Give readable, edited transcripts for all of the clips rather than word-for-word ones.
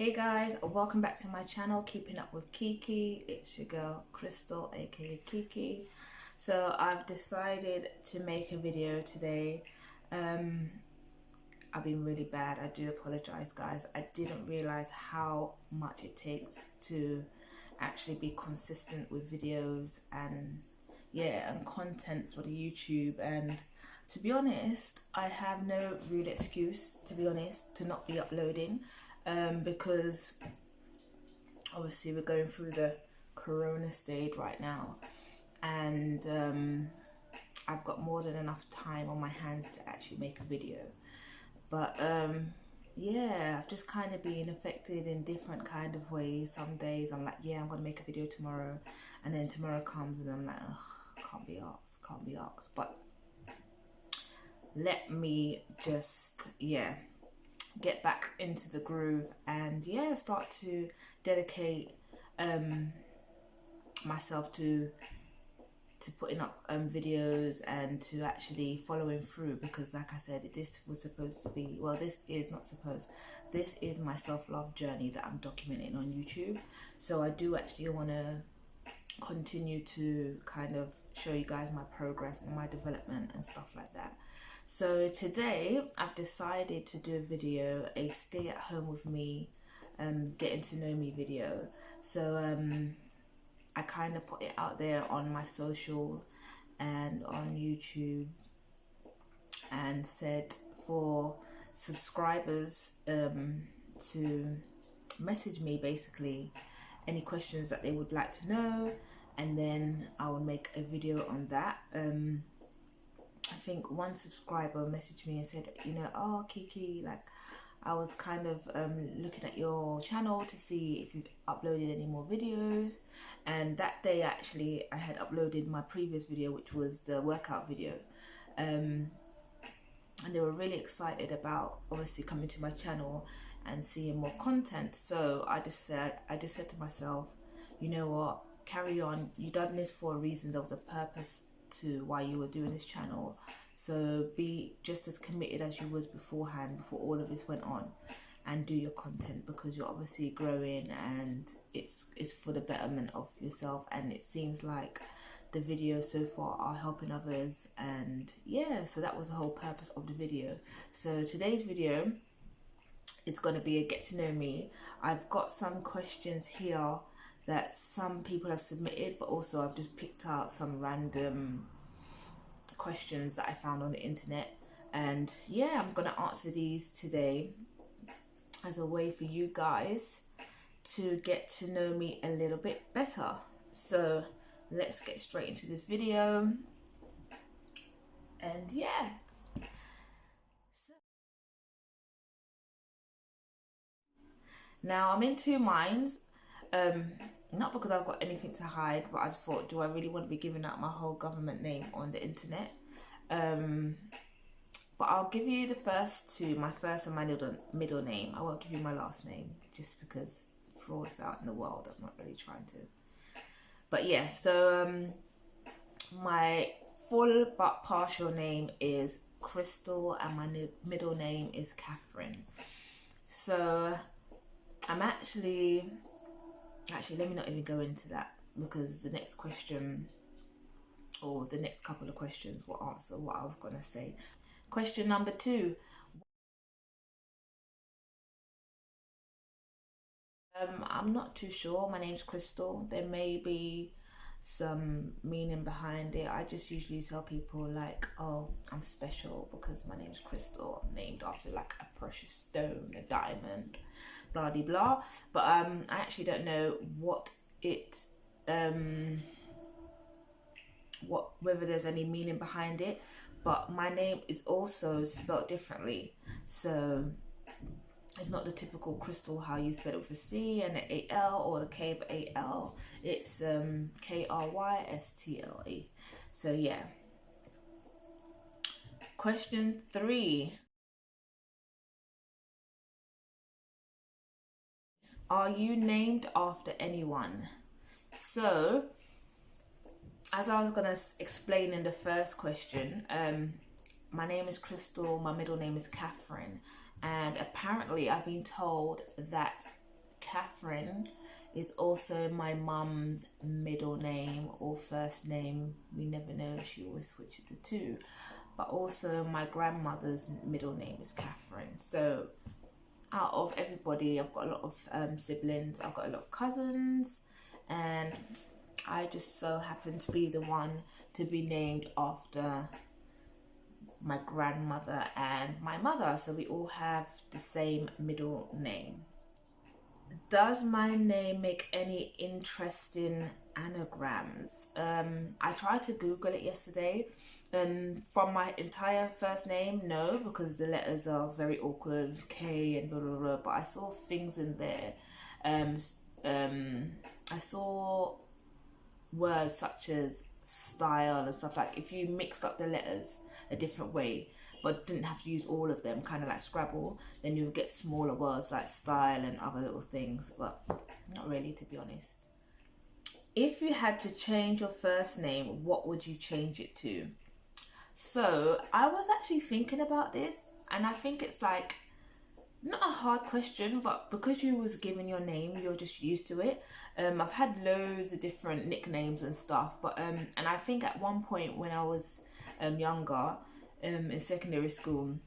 Hey guys, welcome back to my channel, Keeping Up with Kiki. It's your girl Crystal, aka Kiki. So I've decided to make a video today. I've been really bad. I do apologize, guys. I didn't realize how much it takes to actually be consistent with videos and content for the YouTube. And to be honest, I have no real excuse, to be honest, to not be uploading. Because obviously we're going through the corona stage right now, and I've got more than enough time on my hands to actually make a video. But yeah, I've just kind of been affected in different kind of ways. Some days I'm like, yeah, I'm gonna make a video tomorrow, and then tomorrow comes and I'm like, ugh, can't be asked. But let me just get back into the groove and start to dedicate myself to putting up videos and to actually following through, because like I said, this was supposed to be, well, this is not supposed, this is my self-love journey that I'm documenting on YouTube. So I do actually want to continue to kind of show you guys my progress and my development and stuff like that. So today I've decided to do a video, a stay at home with me, getting to know me video. So I kind of put it out there on my social and on YouTube and said for subscribers to message me basically any questions that they would like to know, and then I will make a video on that. I think one subscriber messaged me and said, you know, oh Kiki, like I was kind of looking at your channel to see if you've uploaded any more videos. And that day actually I had uploaded my previous video, which was the workout video, and they were really excited about obviously coming to my channel and seeing more content. So I just said to myself, you know what, carry on, you done this for a reason. There was a purpose to why you were doing this channel, so be just as committed as you was beforehand, before all of this went on, and do your content, because you're obviously growing and it's for the betterment of yourself. And it seems like the videos so far are helping others, and yeah, so that was the whole purpose of the video. So today's video is going to be a get to know me. I've got some questions here that some people have submitted, but also I've just picked out some random questions that I found on the internet, and yeah, I'm gonna answer these today as a way for you guys to get to know me a little bit better. So let's get straight into this video. And yeah, now I'm in two minds, not because I've got anything to hide, but I just thought, do I really want to be giving out my whole government name on the internet? But I'll give you the first two, my first and my middle name. I won't give you my last name, just because fraud's out in the world. I'm not really trying to. But yeah, so my full but partial name is Crystal, and my middle name is Catherine. So I'm actually, let me not even go into that, because the next question, or the next couple of questions, will answer what I was going to say. Question number 2. I'm not too sure. My name's Crystal. There may be some meaning behind it. I just usually tell people like, oh, I'm special because my name's Crystal. I'm named after like a precious stone, a diamond, blah de blah. But I actually don't know what it whether there's any meaning behind it. But my name is also spelled differently, so it's not the typical Crystal, how you spell it with a C and an A-L, or the K of A-L. It's K-R-Y-S-T-L-E. So yeah. Question 3. Are you named after anyone? So, as I was gonna explain in the first question, my name is Crystal, my middle name is Catherine, and apparently I've been told that Catherine is also my mum's middle name or first name. We never know, she always switches the two. But also my grandmother's middle name is Catherine. So out of everybody, I've got a lot of siblings, I've got a lot of cousins, and I just so happen to be the one to be named after my grandmother and my mother. So we all have the same middle name. Does my name make any interesting anagrams? I tried to Google it yesterday. From my entire first name, no, because the letters are very awkward, K and blah blah blah. But I saw things in there. I saw words such as style and stuff, like if you mix up the letters a different way but didn't have to use all of them, kind of like Scrabble, then you'll get smaller words like style and other little things, but not really, to be honest. If you had to change your first name, what would you change it to? So I was actually thinking about this, and I think it's like not a hard question, but because you was given your name, you're just used to it. I've had loads of different nicknames and stuff, but and I think at one point when I was younger, in secondary school,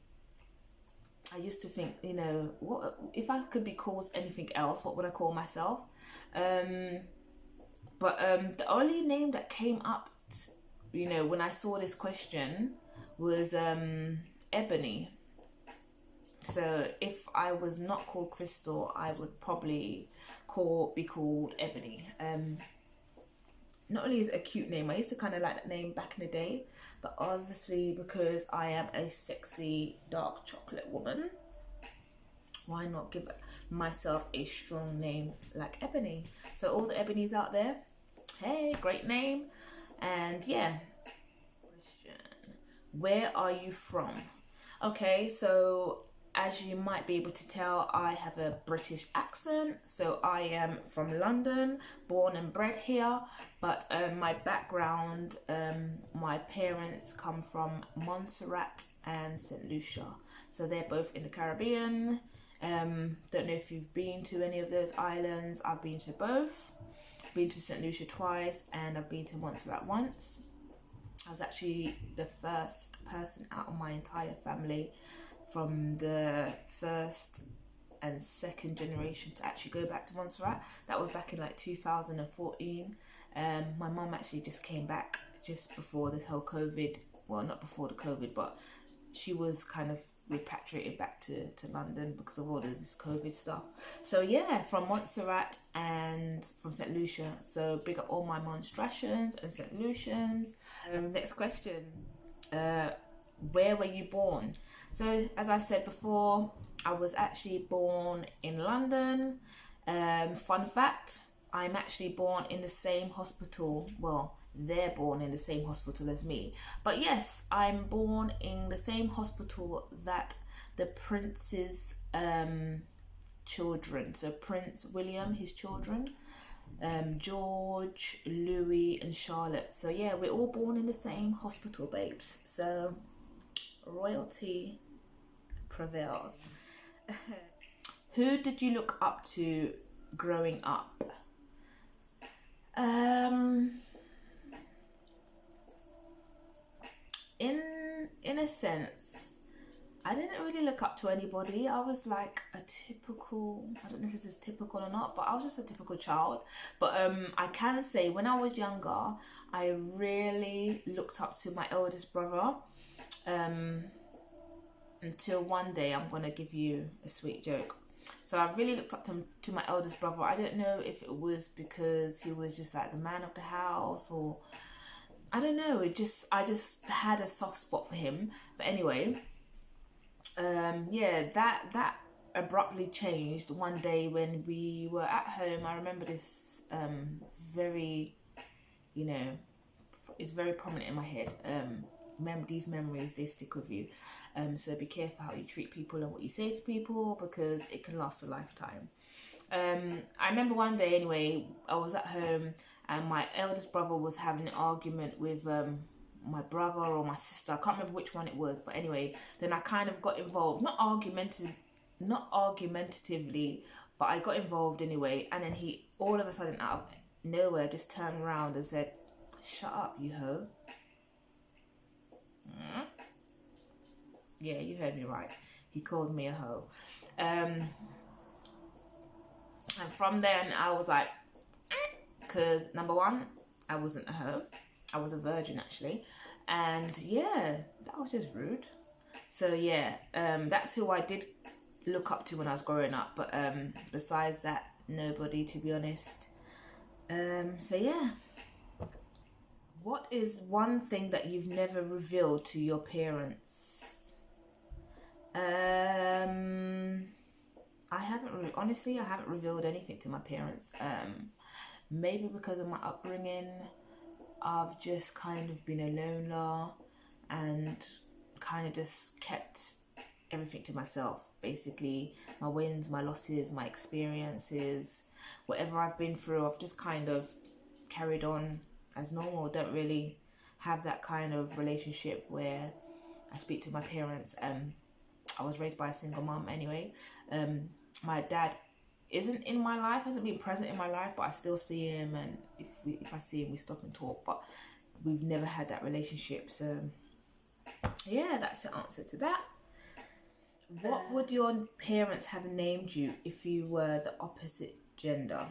I used to think, you know, what if I could be called anything else, what would I call myself? But the only name that came up, you know, when I saw this question was Ebony. So if I was not called Crystal, I would probably be called Ebony. Not only is it a cute name, I used to kind of like that name back in the day, but obviously because I am a sexy dark chocolate woman, why not give myself a strong name like Ebony? So all the Ebonies out there, hey, great name. And yeah, question, where are you from? Okay, so as you might be able to tell, I have a British accent. So I am from London, born and bred here. But my background, my parents come from Montserrat and St. Lucia. So they're both in the Caribbean. Don't know if you've been to any of those islands. I've been to both. Been to St. Lucia twice, and I've been to Montserrat once. I was actually the first person out of my entire family from the first and second generation to actually go back to Montserrat. That was back in like 2014. My mum actually just came back just before this whole COVID, well, not before the COVID, but she was kind of repatriated back to London because of all of this COVID stuff. So yeah, from Montserrat and from St. Lucia. So big up all my Monstrations and St. Lucians. Next question. Where were you born? So as I said before, I was actually born in London. Fun fact, I'm actually born in the same hospital. Well, they're born in the same hospital as me. But yes, I'm born in the same hospital that the Prince's children. So Prince William, his children, George, Louis and Charlotte. So yeah, we're all born in the same hospital, babes. So royalty prevails. Who did you look up to growing up? In a sense, I didn't really look up to anybody. I was like a typical, I don't know if this is typical or not, but I was just a typical child. But I can say when I was younger, I really looked up to my eldest brother. Until one day I'm gonna give you a sweet joke. So I really looked up to my eldest brother. I don't know if it was because he was just like the man of the house, or I don't know. I just had a soft spot for him. But anyway, yeah, that abruptly changed one day when we were at home. I remember this very, you know, it's very prominent in my head. These memories, they stick with you. So be careful how you treat people and what you say to people, because it can last a lifetime. I remember one day anyway, I was at home and my eldest brother was having an argument with my brother or my sister. I can't remember which one it was, but anyway, then I kind of got involved, not argumentatively, But I got involved anyway, and then he all of a sudden out of nowhere just turned around and said, "Shut up, you hoe." Yeah, you heard me right. He called me a hoe. And from then I was like, because number one, I wasn't a hoe. I was a virgin actually. And yeah, that was just rude. So yeah, that's who I did look up to when I was growing up. But besides that, nobody, to be honest. So yeah. What is one thing that you've never revealed to your parents? I haven't honestly, I haven't revealed anything to my parents. Maybe because of my upbringing, I've just kind of been a loner and kind of just kept everything to myself. Basically, my wins, my losses, my experiences, whatever I've been through, I've just kind of carried on as normal. Don't really have that kind of relationship where I speak to my parents. I was raised by a single mom anyway. My dad isn't in my life, hasn't been present in my life, but I still see him, and if I see him, we stop and talk, but we've never had that relationship. So yeah, that's the answer to that. What would your parents have named you if you were the opposite gender?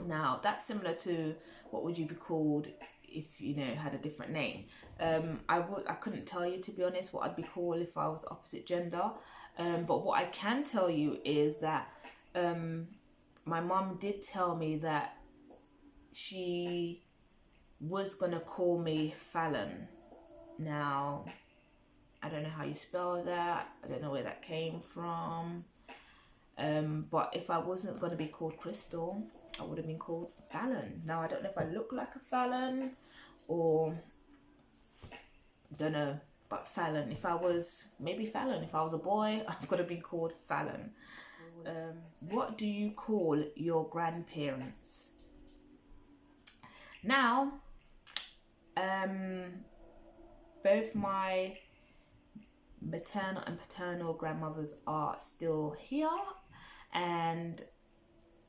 Now, that's similar to what would you be called if you know had a different name. I couldn't tell you, to be honest, what I'd be called if I was the opposite gender. But what I can tell you is that my mum did tell me that she was gonna call me Fallon. Now, I don't know how you spell that. I don't know where that came from. But if I wasn't going to be called Crystal, I would have been called Fallon. Now, I don't know if I look like a Fallon or don't know, but Fallon. If I was, maybe Fallon. If I was a boy, I could have been called Fallon. What do you call your grandparents? Now, both my maternal and paternal grandmothers are still here, and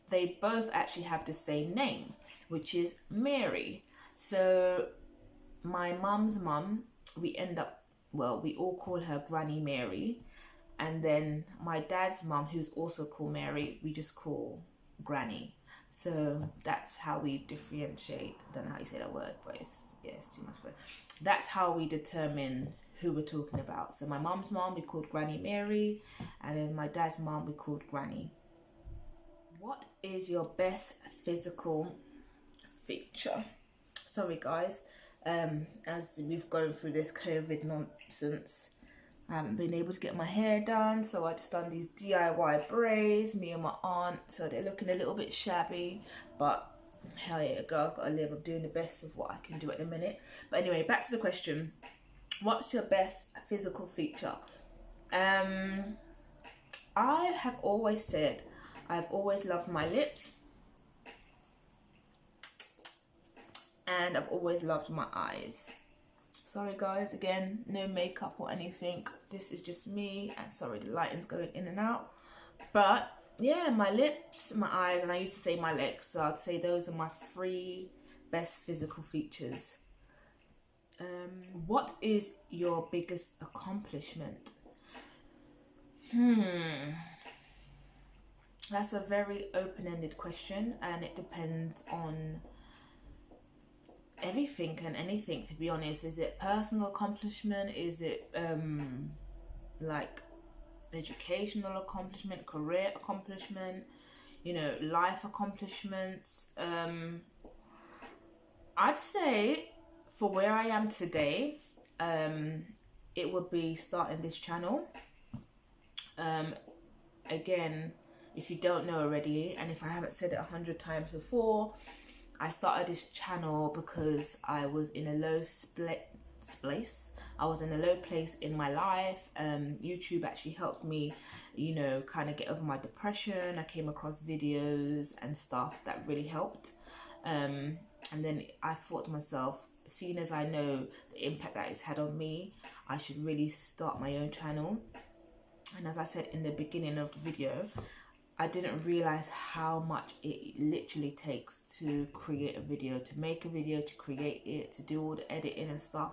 they both actually have the same name, which is Mary. So my mum's mum, we all call her Granny Mary, and then my dad's mum, who's also called Mary, we just call Granny. So that's how we differentiate. I don't know how you say that word, but it's too much word. That's how we determine who we're talking about. So my mum's mum we called Granny Mary, and then my dad's mum we called Granny. What is your best physical feature? Sorry guys, as we've gone through this COVID nonsense, I haven't been able to get my hair done, so I just done these DIY braids, me and my aunt, so they're looking a little bit shabby, but hell yeah, girl, I've got to live. I'm doing the best of what I can do at the minute. But anyway, back to the question. What's your best physical feature? I have always said I've always loved my lips, and I've always loved my eyes. Sorry guys, again, no makeup or anything. This is just me, and sorry the lighting's going in and out. But yeah, my lips, my eyes, and I used to say my legs. So I'd say those are my 3 best physical features. What is your biggest accomplishment? That's a very open-ended question, and it depends on everything and anything, to be honest. Is it personal accomplishment? Is it like educational accomplishment, career accomplishment, you know, life accomplishments? I'd say for where I am today, it would be starting this channel. Again, if you don't know already, and if I haven't said it 100 times before, I started this channel because I was in a low place. I was in a low place in my life. YouTube actually helped me, you know, kind of get over my depression. I came across videos and stuff that really helped. And then I thought to myself, seeing as I know the impact that it's had on me, I should really start my own channel. And as I said in the beginning of the video, I didn't realize how much it literally takes to create a video, to make a video, to create it, to do all the editing and stuff,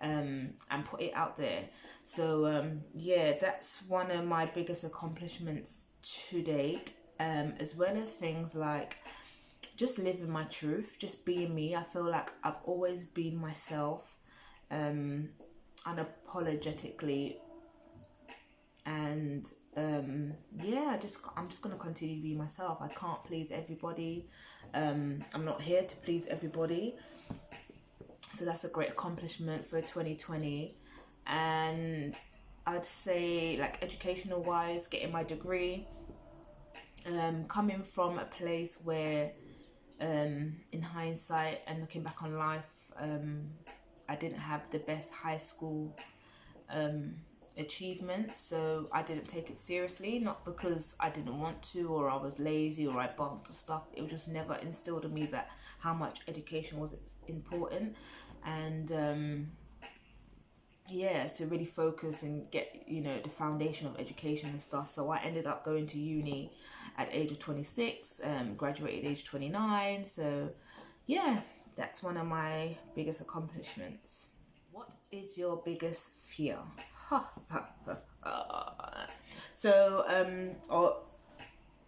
and put it out there. So yeah, that's one of my biggest accomplishments to date, as well as things like just living my truth, just being me. I feel like I've always been myself, unapologetically, and yeah, I'm just gonna continue to be myself. I can't please everybody. I'm not here to please everybody, so that's a great accomplishment for 2020. And I'd say, like, educational wise, getting my degree, coming from a place where in hindsight and looking back on life, I didn't have the best high school achievements, so I didn't take it seriously, not because I didn't want to or I was lazy or I bunked or stuff. It was just never instilled in me that how much education was important, and yeah, to really focus and get, you know, the foundation of education and stuff. So I ended up going to uni at age of 26, graduated age 29. So yeah, that's one of my biggest accomplishments. What is your biggest fear? So or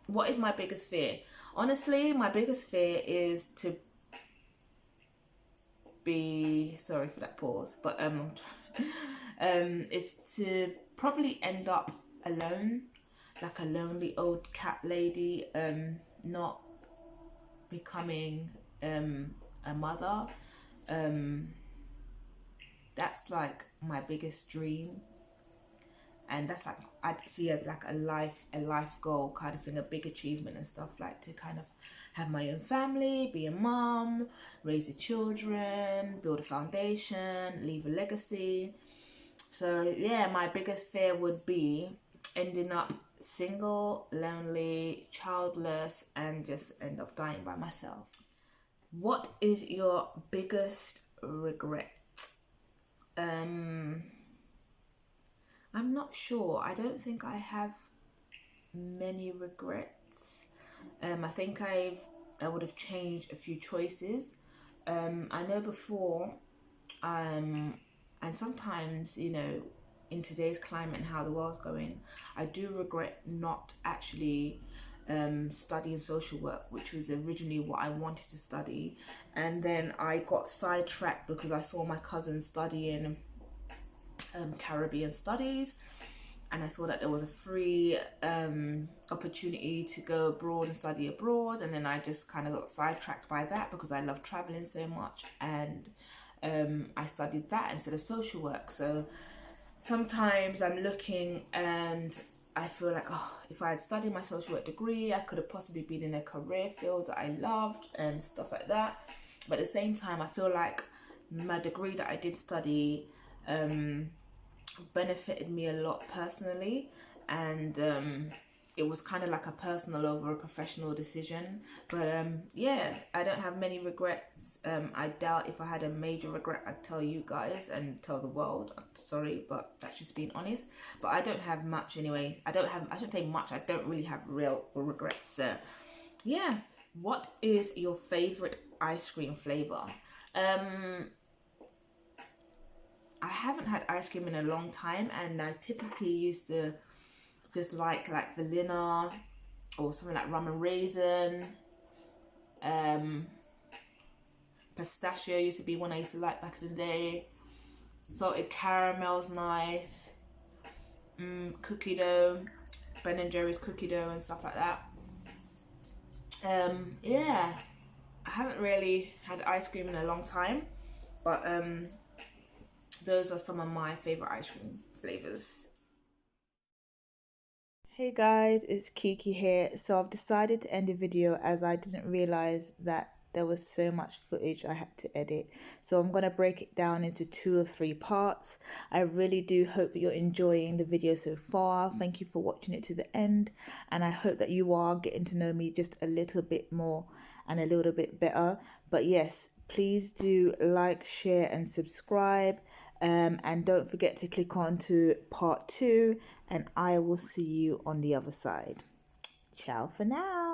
what is my biggest fear? Honestly, my biggest fear is to be, sorry for that pause, but it's to probably end up alone, like a lonely old cat lady, not becoming a mother. That's like my biggest dream, and that's like, I'd see as like a life goal kind of thing, a big achievement and stuff, like to kind of have my own family, be a mom, raise the children, build a foundation, leave a legacy. So yeah, my biggest fear would be ending up single, lonely, childless, and just end up dying by myself. What is your biggest regret? I'm not sure. I don't think I have many regrets. I think I would have changed a few choices. I know before, and sometimes, you know, in today's climate and how the world's going, I do regret not actually studying social work, which was originally what I wanted to study. And then I got sidetracked because I saw my cousin studying Caribbean studies, and I saw that there was a free opportunity to go abroad and study abroad, and then I just kind of got sidetracked by that because I love traveling so much, and I studied that instead of social work. So sometimes I'm looking and I feel like, oh, if I had studied my social work degree, I could have possibly been in a career field that I loved and stuff like that. But at the same time, I feel like my degree that I did study benefited me a lot personally, and it was kind of like a personal over a professional decision. But yeah, I don't have many regrets. I doubt if I had a major regret I'd tell you guys and tell the world. I'm sorry, but that's just being honest. But I don't have much anyway. I shouldn't say much, I don't really have real regrets. So yeah. What is your favorite ice cream flavor? I haven't had ice cream in a long time, and I typically used to just like vanilla or something like rum and raisin. Pistachio used to be one I used to like back in the day. Salted caramel's nice. Cookie dough, Ben and Jerry's cookie dough and stuff like that. Yeah, I haven't really had ice cream in a long time, but those are some of my favorite ice cream flavors. Hey guys, it's Kiki here. So I've decided to end the video as I didn't realize that there was so much footage I had to edit. So I'm going to break it down into 2 or 3 parts. I really do hope that you're enjoying the video so far. Thank you for watching it to the end. And I hope that you are getting to know me just a little bit more and a little bit better. But yes, please do like, share and subscribe. And don't forget to click on to part 2, and I will see you on the other side. Ciao for now.